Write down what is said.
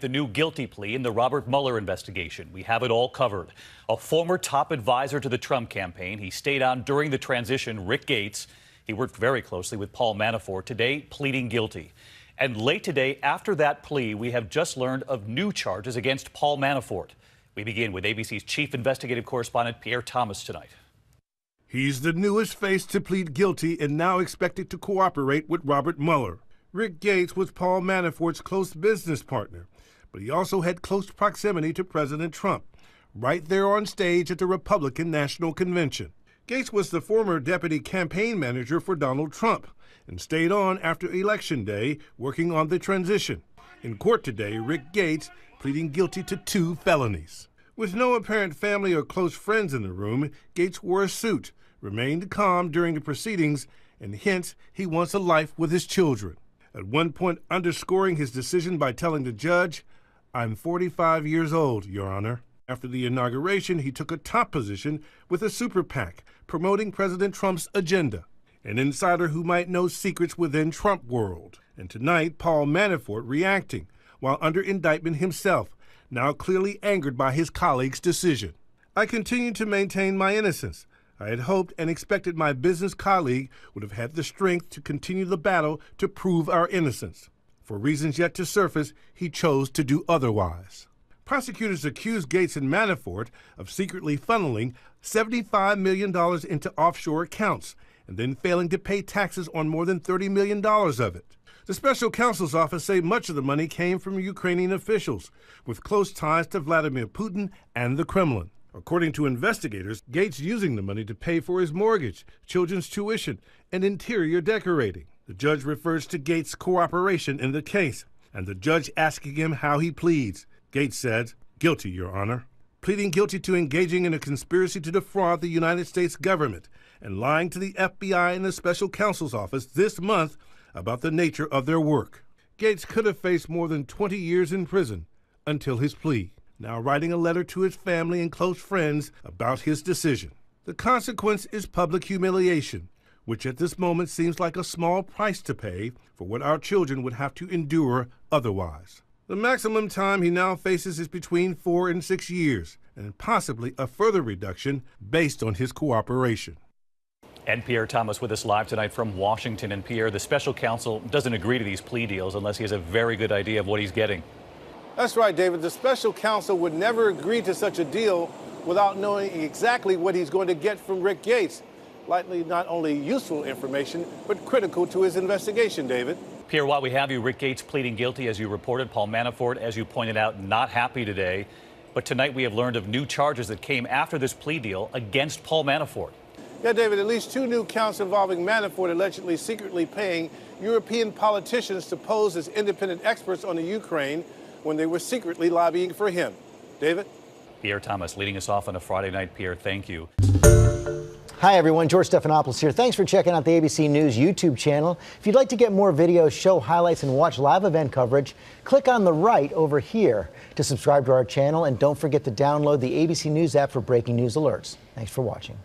The new guilty plea in the Robert Mueller investigation. We have it all covered. A former top advisor to the Trump campaign. He stayed on during the transition, Rick Gates. He worked very closely with Paul Manafort, today pleading guilty. And late today, after that plea, we have just learned of new charges against Paul Manafort. We begin with ABC's chief investigative correspondent, Pierre Thomas, tonight. He's the newest face to plead guilty and now expected to cooperate with Robert Mueller. Rick Gates was Paul Manafort's close business partner, but he also had close proximity to President Trump, right there on stage at the Republican National Convention. Gates was the former deputy campaign manager for Donald Trump and stayed on after Election Day working on the transition. In court today, Rick Gates pleading guilty to 2 felonies. With no apparent family or close friends in the room, Gates wore a suit, remained calm during the proceedings, and hints he wants a life with his children. At one point underscoring his decision by telling the judge, "I'm 45 years old, Your Honor." After the inauguration, he took a top position with a super PAC promoting President Trump's agenda, an insider who might know secrets within Trump world. And tonight, Paul Manafort reacting while under indictment himself, now clearly angered by his colleague's decision. "I continue to maintain my innocence. I had hoped and expected my business colleague would have had the strength to continue the battle to prove our innocence. For reasons yet to surface, he chose to do otherwise." Prosecutors accused Gates and Manafort of secretly funneling $75 million into offshore accounts and then failing to pay taxes on more than $30 million of it. The special counsel's office say much of the money came from Ukrainian officials with close ties to Vladimir Putin and the Kremlin. According to investigators, Gates using the money to pay for his mortgage, children's tuition, and interior decorating. The judge refers to Gates' cooperation in the case, and the judge asking him how he pleads. Gates said, "Guilty, Your Honor," pleading guilty to engaging in a conspiracy to defraud the United States government and lying to the FBI and the special counsel's office this month about the nature of their work. Gates could have faced more than 20 years in prison until his plea, now writing a letter to his family and close friends about his decision. The consequence is public humiliation, which at this moment seems like a small price to pay for what our children would have to endure otherwise. The maximum time he now faces is between 4 and 6 years, and possibly a further reduction based on his cooperation. And Pierre Thomas with us live tonight from Washington. And Pierre, the special counsel doesn't agree to these plea deals unless he has a very good idea of what he's getting. That's right, David. The special counsel would never agree to such a deal without knowing exactly what he's going to get from Rick Gates. Likely not only useful information, but critical to his investigation, David. Pierre, while we have you, Rick Gates pleading guilty, as you reported. Paul Manafort, as you pointed out, not happy today. But tonight we have learned of new charges that came after this plea deal against Paul Manafort. Yeah, David, at least 2 new counts involving Manafort allegedly secretly paying European politicians to pose as independent experts on the Ukraine when they were secretly lobbying for him. David? Pierre Thomas leading us off on a Friday night. Pierre, thank you. Hi, everyone. George Stephanopoulos here. Thanks for checking out the ABC News YouTube channel. If you'd like to get more videos, show highlights, and watch live event coverage, click on the right over here to subscribe to our channel. And don't forget to download the ABC News app for breaking news alerts. Thanks for watching.